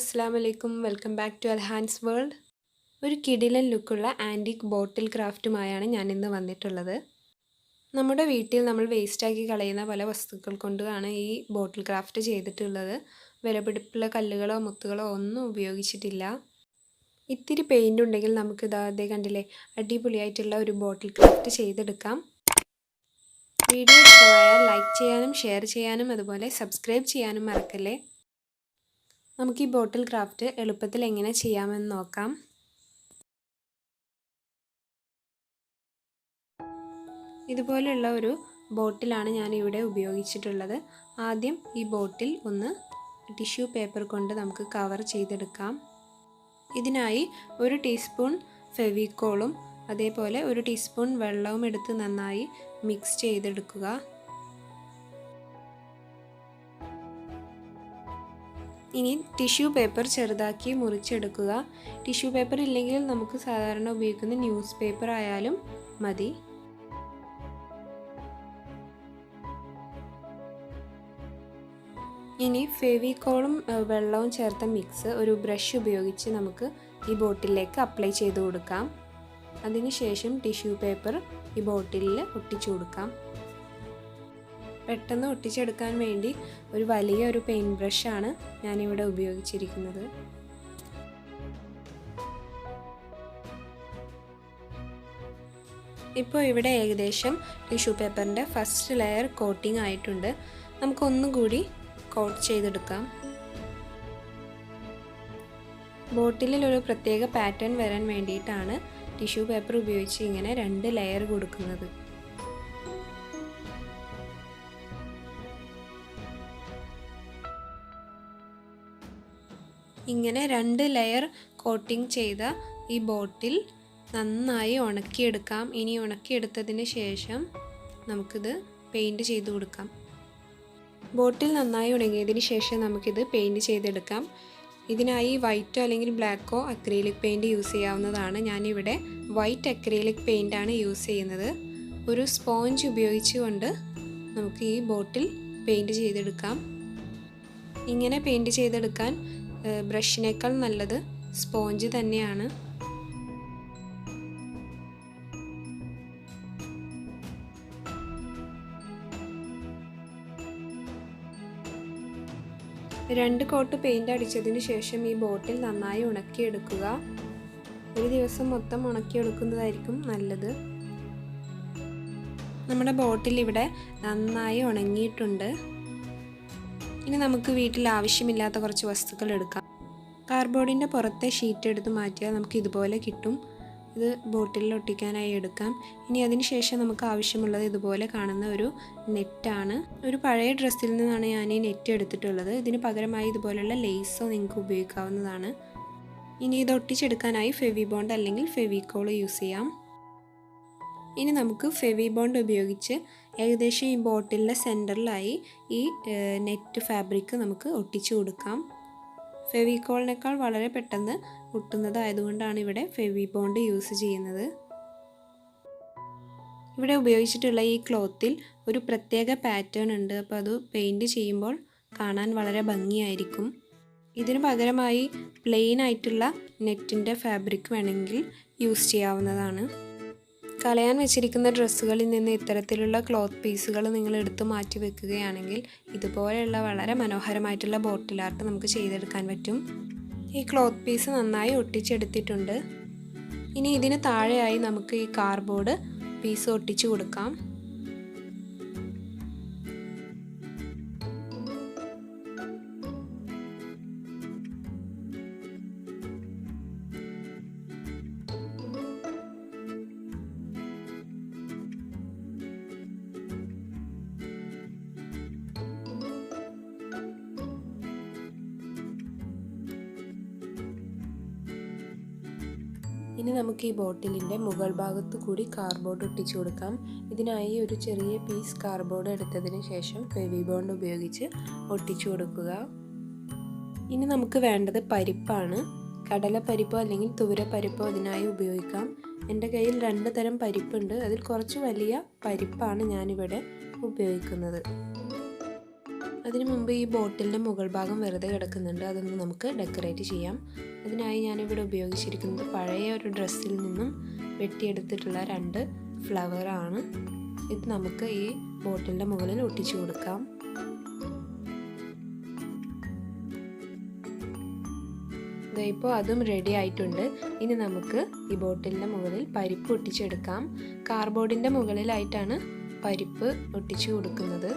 Assalamu Alaikum. Welcome back to Alhan's World. ഒരു കിടിലൻ ലുക്കുള്ള antique ബോട്ടിൽ ക്രാഫ്റ്റുമായാണ് ഞാൻ ഇന്ന് വന്നിട്ടുള്ളത്. നമ്മുടെ വീട്ടിൽ നമ്മൾ വേസ്റ്റാക്കി കളയുന്ന പല വസ്തുക്കൾ കൊണ്ടാണ് ഈ ബോട്ടിൽ ക്രാഫ്റ്റ് ചെയ്തിട്ടുള്ളത്. വിലപിടിപ്പുള്ള കല്ലുകളോ മുത്തുകളോ ഒന്നും ഉപയോഗിച്ചിട്ടില്ല. ഇത്തിരി പെയിൻ്റ് ഉണ്ടെങ്കിൽ നമുക്ക് ഇതേ കണ്ടില്ലേ അടിപൊളിയായിട്ടുള്ള ഒരു ബോട്ടിൽ ക്രാഫ്റ്റ് ചെയ്തെടുക്കാം. വീഡിയോ ഇഷ്ടമായാൽ ലൈക്ക് ചെയ്യാനും ഷെയർ ചെയ്യാനും അതുപോലെ സബ്സ്ക്രൈബ് ചെയ്യാനും മറക്കല്ലേ. നമുക്ക് ഈ ബോട്ടിൽ ക്രാഫ്റ്റ് എളുപ്പത്തിൽ എങ്ങനെ ചെയ്യാമെന്ന് നോക്കാം. ഇതുപോലെയുള്ള ഒരു ബോട്ടിലാണ് ഞാൻ ഇവിടെ ഉപയോഗിച്ചിട്ടുള്ളത്. ആദ്യം ഈ ബോട്ടിൽ ഒന്ന് ടിഷ്യൂ പേപ്പർ കൊണ്ട് നമുക്ക് കവർ ചെയ്തെടുക്കാം. ഇതിനായി 1 ടീസ്പൂൺ ഫെവിക്കോളും അതേപോലെ 1 ടീസ്പൂൺ വെള്ളവും എടുത്ത് നന്നായി മിക്സ് ചെയ്തെടുക്കുക. ഇനി ടിഷ്യൂ പേപ്പർ ചെറുതാക്കി മുറിച്ചെടുക്കുക. ടിഷ്യൂ പേപ്പർ ഇല്ലെങ്കിൽ നമുക്ക് സാധാരണ ഉപയോഗിക്കുന്ന ന്യൂസ് പേപ്പർ ആയാലും മതി. ഇനി ഫെവിക്കോളും വെള്ളവും ചേർത്ത മിക്സ് ഒരു ബ്രഷ് ഉപയോഗിച്ച് നമുക്ക് ഈ ബോട്ടിലേക്ക് അപ്ലൈ ചെയ്ത് കൊടുക്കാം. അതിനുശേഷം ടിഷ്യൂ പേപ്പർ ഈ ബോട്ടിലിൽ ഒട്ടിച്ചു കൊടുക്കാം. പെട്ടെന്ന് ഒട്ടിച്ചെടുക്കാൻ വേണ്ടി ഒരു വലിയ പെയിൻറ് ബ്രഷാണ് ഞാനിവിടെ ഉപയോഗിച്ചിരിക്കുന്നത്. ഇപ്പോൾ ഇവിടെ ഏകദേശം ടിഷ്യൂ പേപ്പറിൻ്റെ ഫസ്റ്റ് ലെയർ കോട്ടിംഗ് ആയിട്ടുണ്ട്. നമുക്കൊന്നും കൂടി കോട്ട് ചെയ്തെടുക്കാം. ബോട്ടിലിൽ ഒരു പ്രത്യേക പാറ്റേൺ വരാൻ വേണ്ടിയിട്ടാണ് ടിഷ്യൂ പേപ്പർ ഉപയോഗിച്ച് ഇങ്ങനെ 2 ലെയർ കൊടുക്കുന്നത്. ഇങ്ങനെ 2 ലെയർ കോട്ടിംഗ് ചെയ്ത ഈ ബോട്ടിൽ നന്നായി ഉണക്കിയെടുക്കാം. ഇനി ഉണക്കിയെടുത്തതിന് ശേഷം നമുക്കിത് പെയിൻറ് ചെയ്ത് കൊടുക്കാം. ബോട്ടിൽ നന്നായി ഉണങ്ങിയതിന് ശേഷം നമുക്കിത് പെയിൻറ് ചെയ്തെടുക്കാം. ഇതിനായി വൈറ്റോ അല്ലെങ്കിൽ ബ്ലാക്കോ അക്രിലിക് പെയിൻറ് യൂസ് ചെയ്യാവുന്നതാണ്. ഞാനിവിടെ വൈറ്റ് അക്രിലിക് പെയിൻ്റാണ് യൂസ് ചെയ്യുന്നത്. ഒരു സ്പോഞ്ച് ഉപയോഗിച്ചുകൊണ്ട് നമുക്ക് ഈ ബോട്ടിൽ പെയിൻറ് ചെയ്തെടുക്കാം. ഇങ്ങനെ പെയിൻറ് ചെയ്തെടുക്കാൻ ബ്രഷിനേക്കാൾ നല്ലത് സ്പോഞ്ച് തന്നെയാണ്. രണ്ട് കോട്ട് പെയിൻ്റ് അടിച്ചതിന് ശേഷം ഈ ബോട്ടിൽ നന്നായി ഉണക്കിയെടുക്കുക. ഒരു ദിവസം മൊത്തം ഉണക്കിയെടുക്കുന്നതായിരിക്കും നല്ലത്. നമ്മുടെ ബോട്ടിൽ ഇവിടെ നന്നായി ഉണങ്ങിയിട്ടുണ്ട്. ഇനി നമുക്ക് വീട്ടിൽ ആവശ്യമില്ലാത്ത കുറച്ച് വസ്തുക്കൾ എടുക്കാം. കാർഡ്ബോർഡിൻ്റെ പുറത്തെ ഷീറ്റ് എടുത്ത് മാറ്റിയാൽ നമുക്ക് ഇതുപോലെ കിട്ടും. ഇത് ബോട്ടിലിൽ ഒട്ടിക്കാനായി എടുക്കാം. ഇനി അതിന് ശേഷം നമുക്ക് ആവശ്യമുള്ളത് ഇതുപോലെ കാണുന്ന ഒരു നെറ്റാണ്. ഒരു പഴയ ഡ്രസ്സിൽ നിന്നാണ് ഞാൻ ഈ നെറ്റ് എടുത്തിട്ടുള്ളത്. ഇതിന് പകരമായി ഇതുപോലെയുള്ള ലേസോ നിങ്ങൾക്ക് ഉപയോഗിക്കാവുന്നതാണ്. ഇനി ഇത് ഒട്ടിച്ചെടുക്കാനായി ഫെവിബോണ്ട് അല്ലെങ്കിൽ ഫെവിക്കോൾ യൂസ് ചെയ്യാം. ഇനി നമുക്ക് ഫെവിബോണ്ട് ഉപയോഗിച്ച് ഏകദേശം ഈ ബോട്ടിലിൻ്റെ സെൻറ്ററിലായി ഈ നെറ്റ് ഫാബ്രിക് നമുക്ക് ഒട്ടിച്ചു കൊടുക്കാം. ഫെവിക്കോളിനേക്കാൾ വളരെ പെട്ടെന്ന് ഒട്ടുന്നതായതുകൊണ്ടാണ് ഇവിടെ ഫെവിബോണ്ട് യൂസ് ചെയ്യുന്നത്. ഇവിടെ ഉപയോഗിച്ചിട്ടുള്ള ഈ ക്ലോത്തിൽ ഒരു പ്രത്യേക പാറ്റേൺ ഉണ്ട്. അപ്പോൾ അത് പെയിൻറ് ചെയ്യുമ്പോൾ കാണാൻ വളരെ ഭംഗിയായിരിക്കും. ഇതിന് പകരമായി പ്ലെയിൻ ആയിട്ടുള്ള നെറ്റിൻ്റെ ഫാബ്രിക് വേണമെങ്കിൽ യൂസ് ചെയ്യാവുന്നതാണ്. കളയാൻ വെച്ചിരിക്കുന്ന ഡ്രസ്സുകളിൽ നിന്ന് ഇത്തരത്തിലുള്ള ക്ലോത്ത് പീസുകൾ നിങ്ങൾ എടുത്ത് മാറ്റി വെക്കുകയാണെങ്കിൽ ഇതുപോലെയുള്ള വളരെ മനോഹരമായിട്ടുള്ള ബോട്ടിൽ ആർട്ട് നമുക്ക് ചെയ്തെടുക്കാൻ പറ്റും. ഈ ക്ലോത്ത് പീസ് നന്നായി ഒട്ടിച്ചെടുത്തിട്ടുണ്ട്. ഇനി ഇതിന് താഴെയായി നമുക്ക് ഈ കാർഡ്ബോർഡ് പീസ് ഒട്ടിച്ചു കൊടുക്കാം. ഇനി നമുക്ക് ഈ ബോട്ടിലിൻ്റെ മുകൾ ഭാഗത്ത് കൂടി കാർഡ്ബോർഡ് ഒട്ടിച്ചു കൊടുക്കാം. ഇതിനായി ഒരു ചെറിയ പീസ് കാർഡ്ബോർഡ് എടുത്തതിന് ശേഷം ഫെവിബോണ്ട് ഉപയോഗിച്ച് ഒട്ടിച്ചു കൊടുക്കുക. ഇനി നമുക്ക് വേണ്ടത് പരിപ്പാണ്. കടലപ്പരിപ്പോ അല്ലെങ്കിൽ തുവര പരിപ്പോ ഇതിനായി ഉപയോഗിക്കാം. എൻ്റെ കയ്യിൽ 2 തരം പരിപ്പുണ്ട്. അതിൽ കുറച്ച് വലിയ പരിപ്പാണ് ഞാനിവിടെ ഉപയോഗിക്കുന്നത്. അതിനു മുമ്പ് ഈ ബോട്ടിലിൻ്റെ മുകൾ ഭാഗം വെറുതെ കിടക്കുന്നുണ്ട്, അതൊന്ന് നമുക്ക് ഡെക്കറേറ്റ് ചെയ്യാം. അതിനായി ഞാനിവിടെ ഉപയോഗിച്ചിരിക്കുന്നത് പഴയ ഒരു ഡ്രസ്സിൽ നിന്നും വെട്ടിയെടുത്തിട്ടുള്ള 2 ഫ്ലവറാണ്. ഇത് നമുക്ക് ഈ ബോട്ടിലിൻ്റെ മുകളിൽ ഒട്ടിച്ചു കൊടുക്കാം. ഇപ്പോൾ അതും റെഡി ആയിട്ടുണ്ട്. ഇനി നമുക്ക് ഈ ബോട്ടിലിൻ്റെ മുകളിൽ പരിപ്പ് ഒട്ടിച്ചെടുക്കാം. കാർഡ്ബോർഡിൻ്റെ മുകളിലായിട്ടാണ് പരിപ്പ് ഒട്ടിച്ചു കൊടുക്കുന്നത്.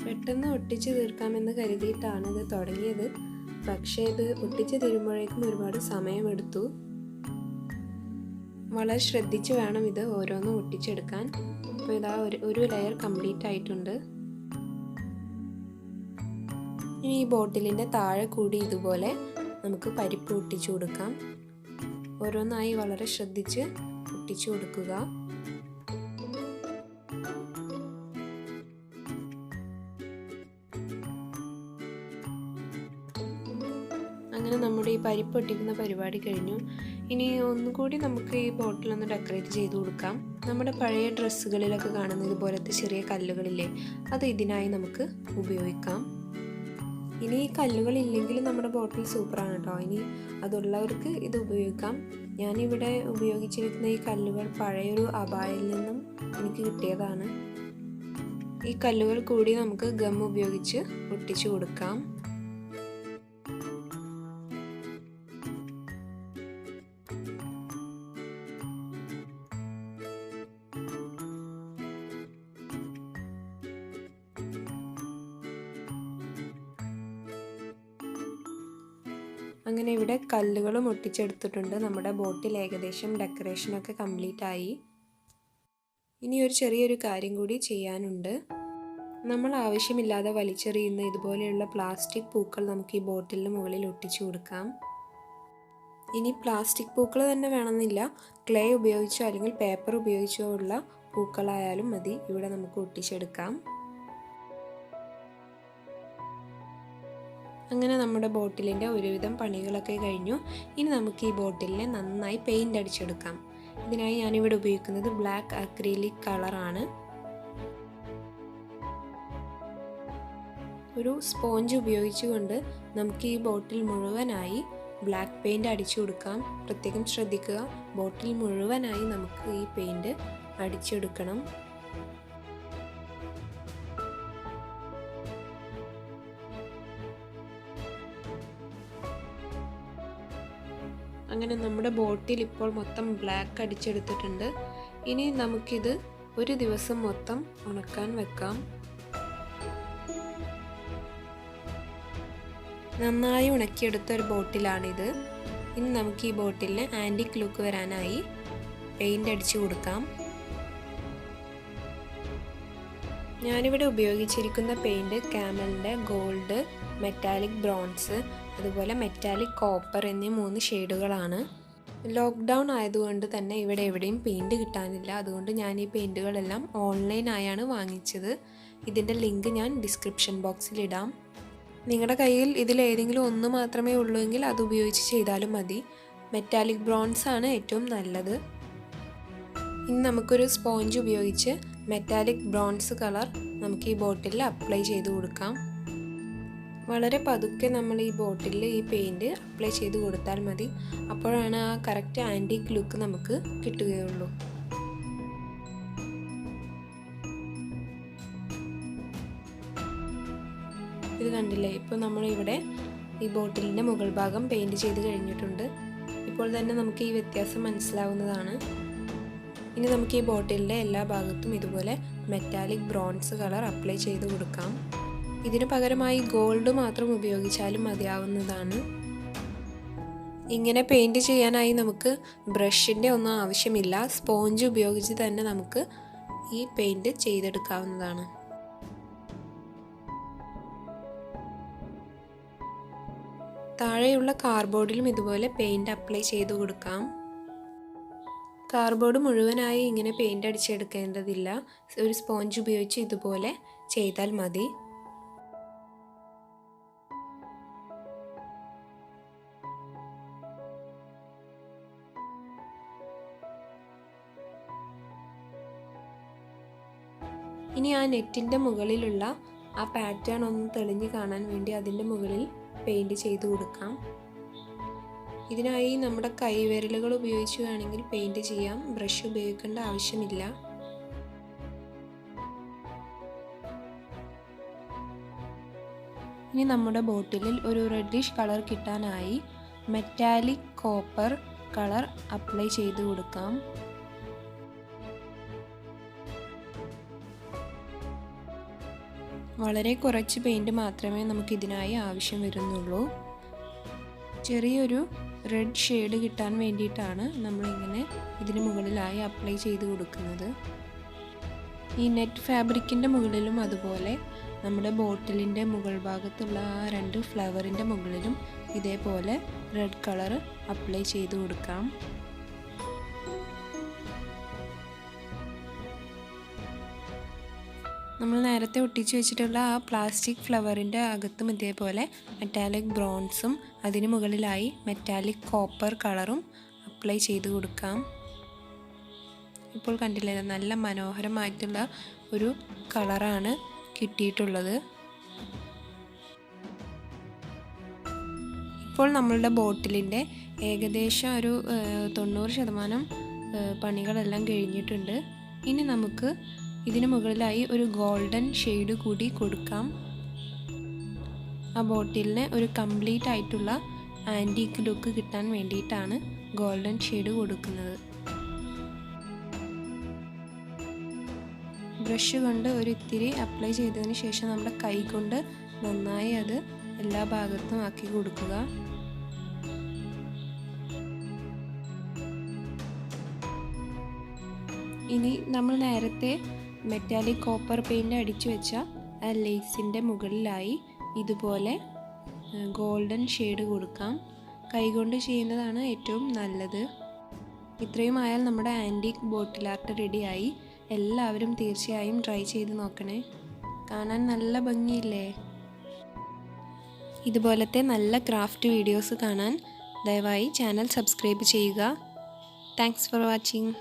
പെട്ടെന്ന് ഒട്ടിച്ച് തീർക്കാമെന്ന് കരുതിയിട്ടാണ് ഇത് തുടങ്ങിയത്. പക്ഷേ ഇത് ഒട്ടിച്ച് തീരുമ്പോഴേക്കും ഒരുപാട് സമയമെടുത്തു. വളരെ ശ്രദ്ധിച്ച് വേണം ഇത് ഓരോന്നും ഒട്ടിച്ചെടുക്കാൻ. അപ്പോൾ ഇതാ ഒരു ലെയർ കംപ്ലീറ്റ് ആയിട്ടുണ്ട്. ഇനി ഈ ബോട്ടിലിൻ്റെ താഴെ കൂടി ഇതുപോലെ നമുക്ക് പരിപ്പ് ഒട്ടിച്ചു കൊടുക്കാം. ഓരോന്നായി വളരെ ശ്രദ്ധിച്ച് ഒട്ടിച്ചു കൊടുക്കുക. അങ്ങനെ നമ്മുടെ ഈ പരിപ്പ് ഒട്ടിക്കുന്ന പരിപാടി കഴിഞ്ഞു. ഇനി ഒന്നുകൂടി നമുക്ക് ഈ ബോട്ടിലൊന്ന് ഡെക്കറേറ്റ് ചെയ്ത് കൊടുക്കാം. നമ്മുടെ പഴയ ഡ്രസ്സുകളിലൊക്കെ കാണുന്ന ഇതുപോലത്തെ ചെറിയ കല്ലുകളില്ലേ, അത് ഇതിനായി നമുക്ക് ഉപയോഗിക്കാം. ഇനി ഈ കല്ലുകൾ ഇല്ലെങ്കിൽ നമ്മുടെ ബോട്ടിൽ സൂപ്പറാണ് കേട്ടോ. ഇനി അതുള്ളവർക്ക് ഇത് ഉപയോഗിക്കാം. ഞാനിവിടെ ഉപയോഗിച്ചിരിക്കുന്ന ഈ കല്ലുകൾ പഴയൊരു അബായിൽ നിന്നും എനിക്ക് കിട്ടിയതാണ്. ഈ കല്ലുകൾ കൂടി നമുക്ക് ഗം ഉപയോഗിച്ച് ഒട്ടിച്ചു കൊടുക്കാം. അങ്ങനെ ഇവിടെ കല്ലുകളും ഒട്ടിച്ചെടുത്തിട്ടുണ്ട്. നമ്മുടെ ബോട്ടിൽ ഏകദേശം ഡെക്കറേഷനൊക്കെ കംപ്ലീറ്റ് ആയി. ഇനി ഒരു ചെറിയൊരു കാര്യം കൂടി ചെയ്യാനുണ്ട്. നമ്മൾ ആവശ്യമില്ലാതെ വലിച്ചെറിയുന്ന ഇതുപോലെയുള്ള പ്ലാസ്റ്റിക് പൂക്കൾ നമുക്ക് ഈ ബോട്ടിലിന് മുകളിൽ ഒട്ടിച്ചു കൊടുക്കാം. ഇനി പ്ലാസ്റ്റിക് പൂക്കൾ തന്നെ വേണമെന്നില്ല, ക്ലേ ഉപയോഗിച്ചോ അല്ലെങ്കിൽ പേപ്പർ ഉപയോഗിച്ചോ ഉള്ള പൂക്കളായാലും മതി. ഇവിടെ നമുക്ക് ഒട്ടിച്ചെടുക്കാം. അങ്ങനെ നമ്മുടെ ബോട്ടിലിൻ്റെ ഒരുവിധം പണികളൊക്കെ കഴിഞ്ഞു. ഇനി നമുക്ക് ഈ ബോട്ടിലിനെ നന്നായി പെയിൻ്റ് അടിച്ചെടുക്കാം. ഇതിനായി ഞാനിവിടെ ഉപയോഗിക്കുന്നത് ബ്ലാക്ക് അക്രിലിക് കളറാണ്. ഒരു സ്പോഞ്ച് ഉപയോഗിച്ചുകൊണ്ട് നമുക്ക് ഈ ബോട്ടിൽ മുഴുവനായി ബ്ലാക്ക് പെയിൻ്റ് അടിച്ചു കൊടുക്കാം. പ്രത്യേകം ശ്രദ്ധിക്കുക, ബോട്ടിൽ മുഴുവനായി നമുക്ക് ഈ പെയിൻ്റ് അടിച്ചെടുക്കണം. അങ്ങനെ നമ്മുടെ ബോട്ടിൽ ഇപ്പോൾ മൊത്തം ബ്ലാക്ക് അടിച്ചെടുത്തിട്ടുണ്ട്. ഇനി നമുക്കിത് ഒരു ദിവസം മൊത്തം ഉണക്കാൻ വെക്കാം. നന്നായി ഉണക്കിയെടുത്ത ഒരു ബോട്ടിലാണിത്. ഇനി നമുക്ക് ഈ ബോട്ടിലിന് ആൻറ്റിക് ലുക്ക് വരാനായി പെയിൻ്റ് അടിച്ചു കൊടുക്കാം. ഞാനിവിടെ ഉപയോഗിച്ചിരിക്കുന്ന പെയിൻറ് കാമലിൻ്റെ ഗോൾഡ്, മെറ്റാലിക് ബ്രോൺസ്, അതുപോലെ മെറ്റാലിക് കോപ്പർ എന്നീ 3 ഷെയ്ഡുകളാണ്. ലോക്ക്ഡൗൺ ആയതുകൊണ്ട് തന്നെ ഇവിടെ എവിടെയും പെയിൻറ് കിട്ടാനില്ല. അതുകൊണ്ട് ഞാൻ ഈ പെയിൻറ്റുകളെല്ലാം ഓൺലൈനായാണ് വാങ്ങിച്ചത്. ഇതിൻ്റെ ലിങ്ക് ഞാൻ ഡിസ്ക്രിപ്ഷൻ ബോക്സിൽ ഇടാം. നിങ്ങളുടെ കയ്യിൽ ഇതിലേതെങ്കിലും ഒന്ന് മാത്രമേ ഉള്ളൂ എങ്കിൽ അത് ഉപയോഗിച്ച് ചെയ്താലും മതി. മെറ്റാലിക് ബ്രോൺസ് ആണ് ഏറ്റവും നല്ലത്. ഇനി നമുക്കൊരു സ്പോഞ്ച് ഉപയോഗിച്ച് മെറ്റാലിക് ബ്രോൺസ് കളർ നമുക്ക് ഈ ബോട്ടിലിൽ അപ്ലൈ ചെയ്ത് കൊടുക്കാം. വളരെ പതുക്കെ നമ്മൾ ഈ ബോട്ടിലിൽ ഈ പെയിൻറ് അപ്ലൈ ചെയ്ത് കൊടുത്താൽ മതി. അപ്പോഴാണ് ആ കറക്റ്റ് ആൻറ്റിക് ലുക്ക് നമുക്ക് കിട്ടുകയുള്ളൂ. ഇത് കണ്ടില്ലേ, ഇപ്പോൾ നമ്മളിവിടെ ഈ ബോട്ടിലിൻ്റെ മുകൾ ഭാഗം പെയിൻറ് ചെയ്ത് കഴിഞ്ഞിട്ടുണ്ട്. ഇപ്പോൾ തന്നെ നമുക്ക് ഈ വ്യത്യാസം മനസ്സിലാവുന്നതാണ്. ഇനി നമുക്ക് ഈ ബോട്ടിലിൻ്റെ എല്ലാ ഭാഗത്തും ഇതുപോലെ മെറ്റാലിക് ബ്രോൺസ് കളർ അപ്ലൈ ചെയ്ത് കൊടുക്കാം. ഇതിനു പകരമായി ഗോൾഡ് മാത്രം ഉപയോഗിച്ചാലും മതിയാവുന്നതാണ്. ഇങ്ങനെ പെയിൻറ് ചെയ്യാനായി നമുക്ക് ബ്രഷിൻ്റെ ഒന്നും ആവശ്യമില്ല. സ്പോഞ്ച് ഉപയോഗിച്ച് തന്നെ നമുക്ക് ഈ പെയിൻറ് ചെയ്തെടുക്കാവുന്നതാണ്. താഴെയുള്ള കാർഡ്ബോർഡിലും ഇതുപോലെ പെയിൻറ് അപ്ലൈ ചെയ്ത് കൊടുക്കാം. കാർഡ്ബോർഡ് മുഴുവനായി ഇങ്ങനെ പെയിൻറ് അടിച്ചെടുക്കേണ്ടതില്ല. ഒരു സ്പോഞ്ച് ഉപയോഗിച്ച് ഇതുപോലെ ചെയ്താൽ മതി. ഇനി ആ നെറ്റിൻ്റെ മുകളിലുള്ള ആ പാറ്റേൺ ഒന്ന് തെളിഞ്ഞ് കാണാൻ വേണ്ടി അതിൻ്റെ മുകളിൽ പെയിൻറ് ചെയ്ത് കൊടുക്കാം. ഇതിനായി നമ്മുടെ കൈവിരലുകൾ ഉപയോഗിച്ച് വേണമെങ്കിൽ പെയിൻറ് ചെയ്യാം, ബ്രഷ് ഉപയോഗിക്കേണ്ട ആവശ്യമില്ല. ഇനി നമ്മുടെ ബോട്ടിലിൽ ഒരു റെഡിഷ് കളർ കിട്ടാനായി മെറ്റാലിക് കോപ്പർ കളർ അപ്ലൈ ചെയ്ത് കൊടുക്കാം. വളരെ കുറച്ച് പെയിൻറ് മാത്രമേ നമുക്കിതിനായി ആവശ്യം വരുന്നുള്ളൂ. ചെറിയൊരു റെഡ് ഷെയ്ഡ് കിട്ടാൻ വേണ്ടിയിട്ടാണ് നമ്മളിങ്ങനെ ഇതിന് മുകളിലായി അപ്ലൈ ചെയ്ത് കൊടുക്കുന്നത്. ഈ നെറ്റ് ഫാബ്രിക്കിൻ്റെ മുകളിലും അതുപോലെ നമ്മുടെ ബോട്ടിലിൻ്റെ മുകൾ ഭാഗത്തുള്ള ആ 2 ഫ്ലവറിൻ്റെ മുകളിലും ഇതേപോലെ റെഡ് കളർ അപ്ലൈ ചെയ്ത് കൊടുക്കാം. നമ്മൾ നേരത്തെ ഒട്ടിച്ച് വെച്ചിട്ടുള്ള ആ പ്ലാസ്റ്റിക് ഫ്ലവറിൻ്റെ അകത്തും ഇതേപോലെ മെറ്റാലിക് ബ്രോൺസും അതിന് മുകളിലായി മെറ്റാലിക് കോപ്പർ കളറും അപ്ലൈ ചെയ്ത് കൊടുക്കാം. ഇപ്പോൾ കണ്ടില്ലേ, നല്ല മനോഹരമായിട്ടുള്ള ഒരു കളറാണ് കിട്ടിയിട്ടുള്ളത്. ഇപ്പോൾ നമ്മളുടെ ബോട്ടിലിൻ്റെ ഏകദേശം ഒരു 90% പണികളെല്ലാം കഴിഞ്ഞിട്ടുണ്ട്. ഇനി നമുക്ക് ഇതിന് മുകളിലായി ഒരു ഗോൾഡൻ ഷെയ്ഡ് കൂടി കൊടുക്കാം. ആ ബോട്ടിലിന് ഒരു കംപ്ലീറ്റ് ആയിട്ടുള്ള ആൻറ്റീക്ക് ലുക്ക് കിട്ടാൻ വേണ്ടിയിട്ടാണ് ഗോൾഡൻ ഷെയ്ഡ് കൊടുക്കുന്നത്. ബ്രഷ് കൊണ്ട് ഒരു ഇത്തിരി അപ്ലൈ ചെയ്തതിന് ശേഷം നമ്മുടെ കൈ കൊണ്ട് നന്നായി അത് എല്ലാ ഭാഗത്തും ആക്കി കൊടുക്കുക. ഇനി നമ്മൾ നേരത്തെ മെറ്റാലിക് കോപ്പർ പെയിൻറ് അടിച്ചു വെച്ച ആ ലേസിൻ്റെ മുകളിലായി ഇതുപോലെ ഗോൾഡൻ ഷെയ്ഡ് കൊടുക്കാം. കൈകൊണ്ട് ചെയ്യുന്നതാണ് ഏറ്റവും നല്ലത്. ഇത്രയും ആയാൽ നമ്മുടെ ആൻറ്റീക്ക് ബോട്ടിൽ ആർട്ട് റെഡിയായി. എല്ലാവരും തീർച്ചയായും ട്രൈ ചെയ്ത് നോക്കണേ. കാണാൻ നല്ല ഭംഗിയില്ലേ? ഇതുപോലത്തെ നല്ല ക്രാഫ്റ്റ് വീഡിയോസ് കാണാൻ ദയവായി ചാനൽ സബ്സ്ക്രൈബ് ചെയ്യുക. Thanks for watching.